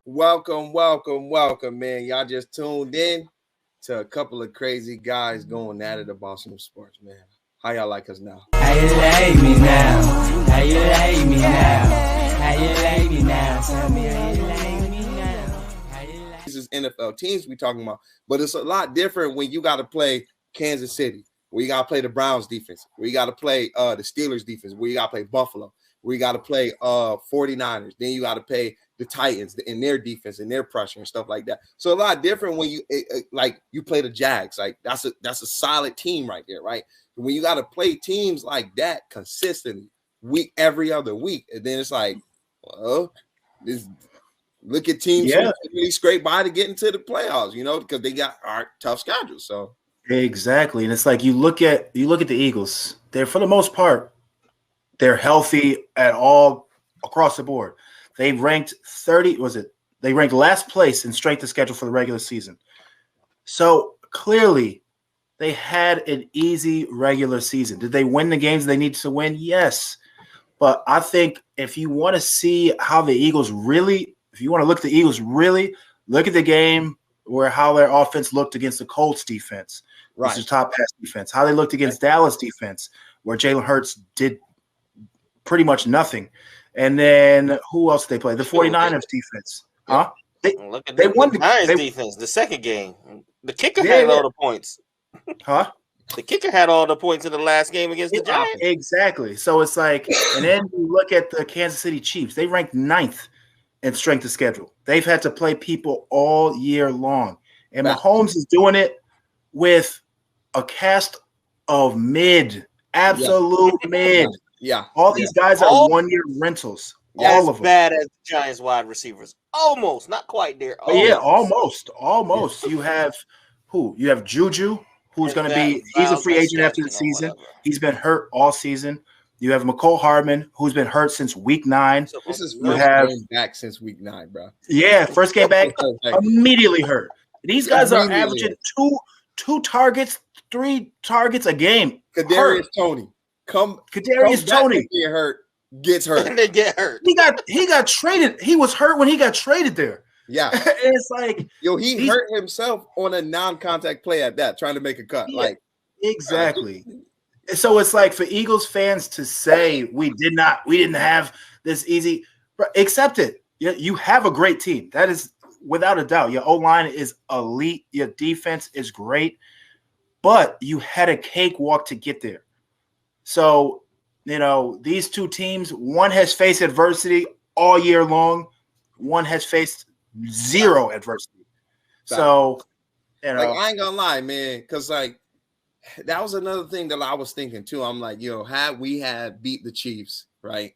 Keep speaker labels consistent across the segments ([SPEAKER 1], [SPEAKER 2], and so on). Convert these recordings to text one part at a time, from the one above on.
[SPEAKER 1] Welcome, welcome, welcome, man. Y'all just tuned in to a couple of crazy guys going at it about some sports, man. How y'all like us now?
[SPEAKER 2] How you like me now? How you like me now? How you like me now? Tell me how you like me now.
[SPEAKER 1] This is NFL teams we talking about, but it's a lot different when you got to play Kansas City, where you got to play the Browns defense, where you got to play the Steelers defense, where you got to play Buffalo, where you got to play 49ers. Then you got to play the Titans in their defense and their pressure and stuff like that. So a lot different when you like you play the Jags. Like that's a solid team right there, right? When you got to play teams like that consistently, every other week, and then it's like, well, this. Look at teams who really scrape by to get into the playoffs, because they got tough schedules. So
[SPEAKER 3] exactly, and it's like you look at the Eagles. They're for the most part, they're healthy at all across the board. They ranked 30. They ranked last place in strength of schedule for the regular season. So clearly, they had an easy regular season. Did they win the games they needed to win? Yes, but I think if you want to see how the Eagles really. If you want to look at the Eagles, really look at the game where how their offense looked against the Colts defense, which is top pass defense, how they looked against Dallas defense, where Jalen Hurts did pretty much nothing. And then who else did they play? The 49ers defense. Huh?
[SPEAKER 4] They won the Giants defense, the second game. The kicker had all the points.
[SPEAKER 3] Huh?
[SPEAKER 4] The kicker had all the points in the last game against the Giants.
[SPEAKER 3] Exactly. So it's like, and then you look at the Kansas City Chiefs. They ranked 9th. And strength of schedule. They've had to play people all year long. And Mahomes is doing it with a cast of absolute mid.
[SPEAKER 1] Yeah.
[SPEAKER 3] All these guys are 1-year rentals. All of them.
[SPEAKER 4] As bad as the Giants wide receivers. Almost. Not quite there.
[SPEAKER 3] Almost. You have who? You have Juju, who's going to be – he's a free agent after the season. He's been hurt all season. You have Mecole Hardman, who's been hurt since week 9.
[SPEAKER 1] So this is first game back since week 9, bro.
[SPEAKER 3] Yeah, first game back, immediately hurt. These guys are averaging two targets, 3 targets a game.
[SPEAKER 1] Kadarius Toney,
[SPEAKER 3] Kadarius Toney
[SPEAKER 1] gets hurt,
[SPEAKER 4] and they get hurt.
[SPEAKER 3] He got traded. He was hurt when he got traded there.
[SPEAKER 1] Yeah,
[SPEAKER 3] and it's like
[SPEAKER 1] he hurt himself on a non-contact play at that, trying to make a cut.
[SPEAKER 3] Yeah, exactly. So it's like for Eagles fans to say we didn't have this easy, accept it. You have a great team. That is without a doubt. Your O-line is elite. Your defense is great, but you had a cakewalk to get there. So, these two teams, one has faced adversity all year long. One has faced zero adversity. So,
[SPEAKER 1] I ain't gonna lie, man, because that was another thing that I was thinking too. I'm like, had we beat the Chiefs, right,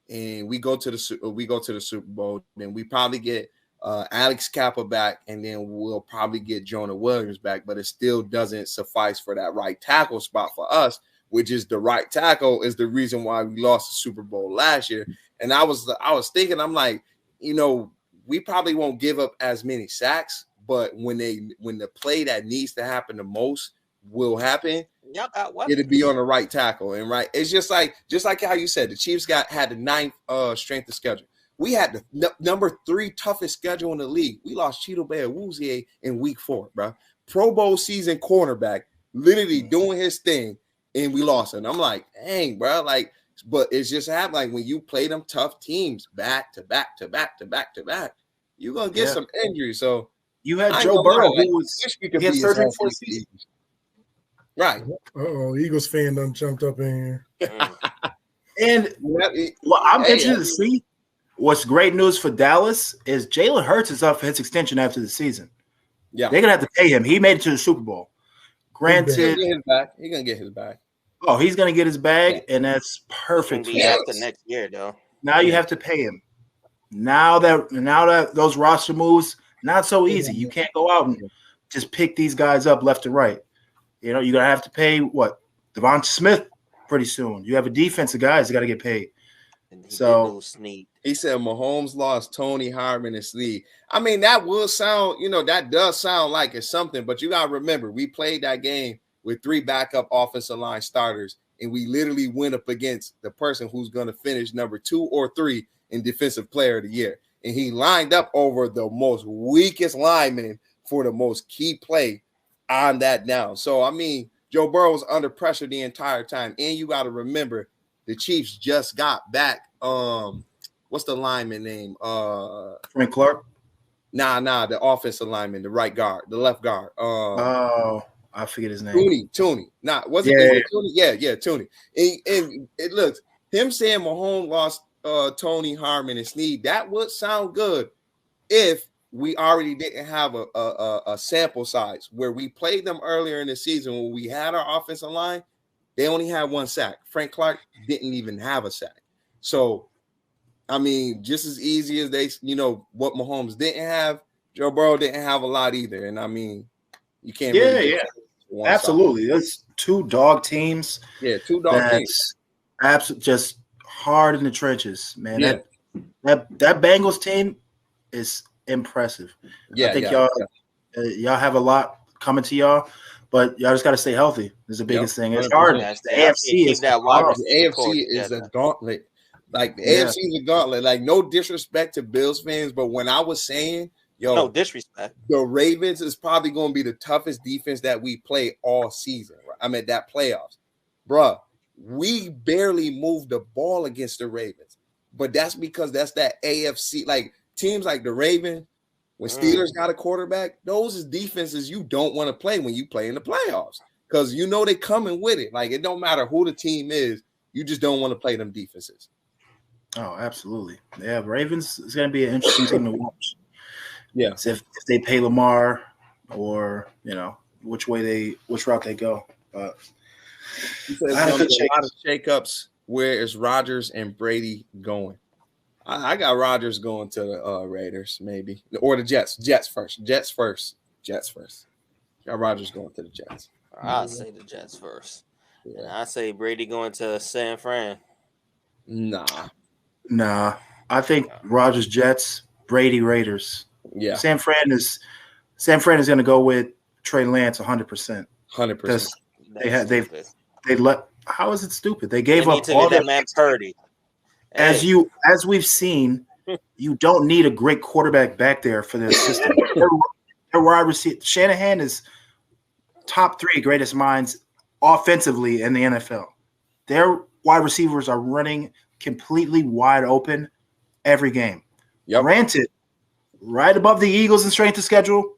[SPEAKER 1] and we go to the Super Bowl, then we probably get Alex Kappa back, and then we'll probably get Jonah Williams back. But it still doesn't suffice for that right tackle spot for us, which is the right tackle is the reason why we lost the Super Bowl last year. And I was thinking, I'm like, we probably won't give up as many sacks, but when the play that needs to happen the most will happen, it'll be on the right tackle. And it's just like how you said, the Chiefs had the 9th strength of schedule. We had the number 3 toughest schedule in the league. We lost Cheeto Awuzie in week 4, bro. Pro Bowl season cornerback, literally doing his thing, and we lost it. And I'm like, dang, bro, but it's just happened. Like when you play them tough teams back to back to back to back to back, you're gonna get some injuries. So
[SPEAKER 3] you had Joe Burrow, who had surgery for the season.
[SPEAKER 1] Right.
[SPEAKER 5] Eagles fan done jumped up in here.
[SPEAKER 3] And I'm interested to see what's great news for Dallas is Jalen Hurts is up for his extension after the season. Yeah. They're going to have to pay him. He made it to the Super Bowl. Granted.
[SPEAKER 1] He's going to get his bag.
[SPEAKER 3] Oh, he's going to get his bag, and that's perfect.
[SPEAKER 4] Be after next year, though.
[SPEAKER 3] Now you have to pay him. Now that those roster moves, not so easy. You can't go out and just pick these guys up left and right. You're going to have to pay Devonta Smith pretty soon. You have a defensive guys that got to get paid. So
[SPEAKER 1] he said Mahomes lost Tony Hardman and Slee. I mean, that will sound, that does sound like it's something, but you got to remember, we played that game with 3 backup offensive line starters, and we literally went up against the person who's going to finish number 2 or 3 in defensive player of the year. and he lined up over the most weakest lineman for the most key play on that down. So, I mean, Joe Burrow was under pressure the entire time. And you got to remember, the Chiefs just got back. What's the lineman name?
[SPEAKER 3] Frank Clark?
[SPEAKER 1] Nah, the offensive lineman, the right guard, the left guard.
[SPEAKER 3] I forget his name.
[SPEAKER 1] Tooney. Was it Tooney? Yeah, Tooney. And it looks, him saying Mahomes lost Tony, Harmon, and Snead, that would sound good if we already didn't have a sample size where we played them earlier in the season when we had our offensive line. They only had 1 sack. Frank Clark didn't even have a sack. So, I mean, just as easy as they, what Mahomes didn't have, Joe Burrow didn't have a lot either. And I mean, you can't.
[SPEAKER 3] Absolutely. There's 2 dog teams.
[SPEAKER 1] Yeah, 2 dog teams.
[SPEAKER 3] Absolutely, just hard in the trenches, man.
[SPEAKER 1] Yeah.
[SPEAKER 3] That Bengals team is impressive. I think y'all have a lot coming to y'all, but y'all just got to stay healthy. Is the biggest thing. It's hard. The AFC is hard.
[SPEAKER 1] The AFC is a gauntlet. Like the AFC is a gauntlet. Like no disrespect to Bills fans, but when I was saying,
[SPEAKER 4] no disrespect,
[SPEAKER 1] the Ravens is probably going to be the toughest defense that we play all season. Right? I mean that playoffs, bruh. We barely moved the ball against the Ravens, but that's because that's that AFC. Like teams like the Ravens, when Steelers got a quarterback, those is defenses you don't want to play when you play in the playoffs because they coming with it. Like it don't matter who the team is, you just don't want to play them defenses.
[SPEAKER 3] Oh, absolutely. Yeah, Ravens is going to be an interesting team to watch.
[SPEAKER 1] Yeah,
[SPEAKER 3] so if they pay Lamar or which route they go, but.
[SPEAKER 1] A lot of shakeups. Where is Rodgers and Brady going? I got Rodgers going to the Raiders, maybe, or the Jets. Jets first. Got Rodgers going to the Jets.
[SPEAKER 4] I'll say the Jets first. Yeah. And I say Brady going to San Fran.
[SPEAKER 3] Nah. I think Rodgers Jets, Brady Raiders.
[SPEAKER 1] Yeah.
[SPEAKER 3] San Fran is going to go with Trey Lance 100%.
[SPEAKER 1] 100%.
[SPEAKER 3] How is it stupid? They gave up
[SPEAKER 4] all that man Purdy.
[SPEAKER 3] As we've seen, you don't need a great quarterback back there for their system. Their wide receiver Shanahan is top 3 greatest minds offensively in the NFL. Their wide receivers are running completely wide open every game.
[SPEAKER 1] Yep.
[SPEAKER 3] Granted, right above the Eagles in strength of schedule,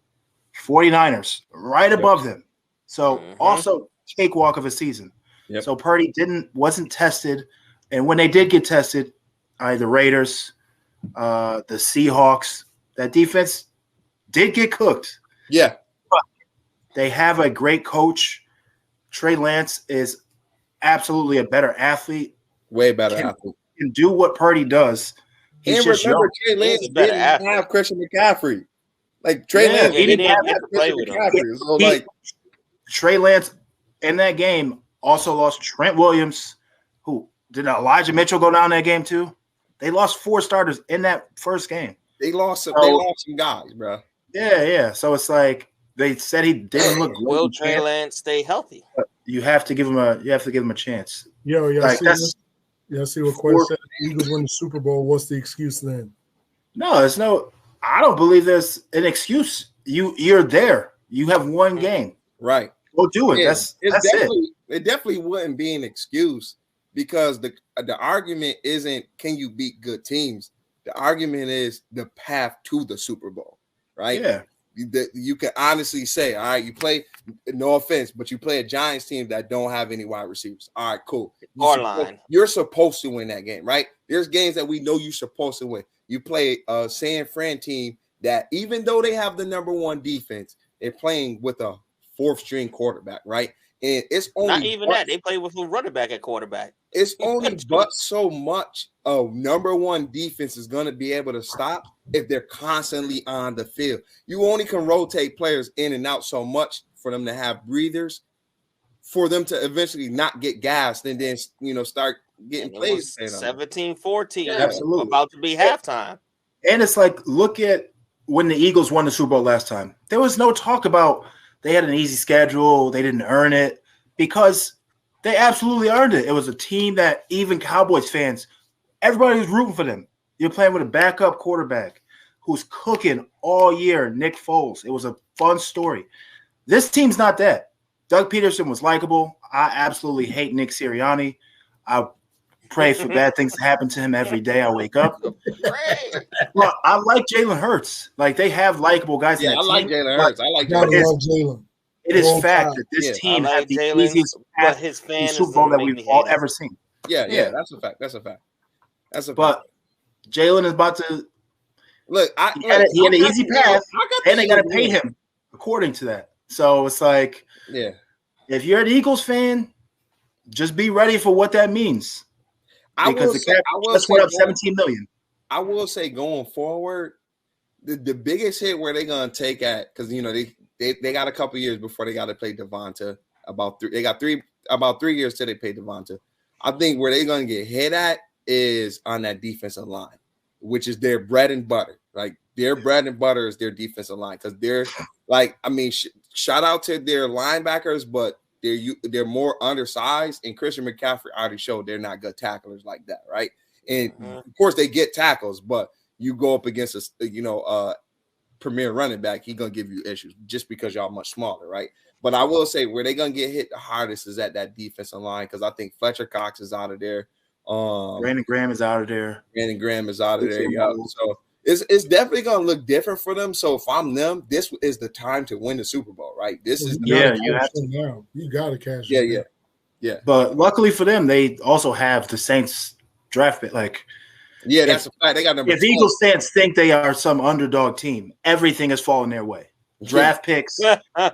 [SPEAKER 3] 49ers, right above them. So also cakewalk of a season.
[SPEAKER 1] Yep.
[SPEAKER 3] So Purdy wasn't tested, and when they did get tested, the Raiders, the Seahawks, that defense did get cooked.
[SPEAKER 1] Yeah,
[SPEAKER 3] but they have a great coach. Trey Lance is absolutely a better athlete.
[SPEAKER 1] Way better athlete.
[SPEAKER 3] Can do what Purdy does.
[SPEAKER 1] And remember, Trey Lance didn't have Christian McCaffrey. Like Trey Lance,
[SPEAKER 4] he didn't have to play with him.
[SPEAKER 1] So
[SPEAKER 3] Trey Lance in that game also lost Trent Williams. Who did Elijah Mitchell go down that game too? They lost 4 starters in that first game.
[SPEAKER 1] They lost some guys, bro.
[SPEAKER 3] Yeah. So it's like they said he didn't look.
[SPEAKER 4] Will Trey Lance stay healthy?
[SPEAKER 3] You have to give him a chance.
[SPEAKER 5] Y'all see what Quay said? The Eagles win the Super Bowl. What's the excuse then?
[SPEAKER 3] No, there's no. I don't believe there's an excuse. You're there. You have one game.
[SPEAKER 1] Right.
[SPEAKER 3] Go do it. That's it.
[SPEAKER 1] It definitely wouldn't be an excuse because the argument isn't can you beat good teams. The argument is the path to the Super Bowl, right?
[SPEAKER 3] Yeah.
[SPEAKER 1] You can honestly say, all right, you play, no offense, but you play a Giants team that don't have any wide receivers. All right, cool. You're supposed to win that game, right? There's games that we know you're supposed to win. You play a San Fran team that even though they have the number 1 defense, they're playing with a 4th string quarterback, right? And it's only
[SPEAKER 4] not even that. They play with a running back at quarterback.
[SPEAKER 1] It's only but so much a number 1 defense is going to be able to stop if they're constantly on the field. You only can rotate players in and out so much for them to have breathers, for them to eventually not get gassed and then start getting plays.
[SPEAKER 4] 17-14,
[SPEAKER 3] absolutely,
[SPEAKER 4] about to be halftime.
[SPEAKER 3] And it's like, look at when the Eagles won the Super Bowl last time. There was no talk about they had an easy schedule, they didn't earn it, because they absolutely earned it. It was a team that even Cowboys fans, everybody was rooting for them. You're playing with a backup quarterback. who's cooking all year, Nick Foles. It was a fun story. This team's not that. Doug Peterson was likable. I absolutely hate Nick Sirianni. I pray for bad things to happen to him every day I wake up. Well, I like Jalen Hurts. Like, they have likable guys.
[SPEAKER 1] Yeah, I like Jalen Hurts. I like
[SPEAKER 5] Jalen.
[SPEAKER 3] It is fact that this team has the easiest path to the Super Bowl that we've all ever seen.
[SPEAKER 1] Yeah, that's a fact. That's a fact.
[SPEAKER 3] But Jalen is about to
[SPEAKER 1] look.
[SPEAKER 3] He had an easy path, and they got to pay him according to that. So it's like,
[SPEAKER 1] yeah,
[SPEAKER 3] if you're an Eagles fan, just be ready for what that means. Because the cap just went up $17 million.
[SPEAKER 1] I will say, going forward, the biggest hit where they're gonna take at, because they got a couple years before they got to play Devonta. About 3 years till they pay Devonta. I think where they're gonna get hit at is on that defensive line, which is their bread and butter. Like, their bread and butter is their defensive line, because they're like, I mean, shout out to their linebackers, but they're more undersized, and Christian McCaffrey already showed they're not good tacklers like that, right? And of course they get tackles, but you go up against a premier running back, he's gonna give you issues just because y'all much smaller, right? But I will say where they're gonna get hit the hardest is at that defensive line, because I think Fletcher Cox is out of there.
[SPEAKER 3] Brandon Graham is out of there.
[SPEAKER 1] Yeah. So it's definitely gonna look different for them. So if I'm them, this is the time to win the Super Bowl, right? This is
[SPEAKER 5] you have to now. You gotta cash.
[SPEAKER 1] Yeah.
[SPEAKER 3] But luckily for them, they also have the Saints draft pick. Like,
[SPEAKER 1] that's a fact. They got number.
[SPEAKER 3] If Eagles fans think they are some underdog team, everything has fallen their way. Draft picks,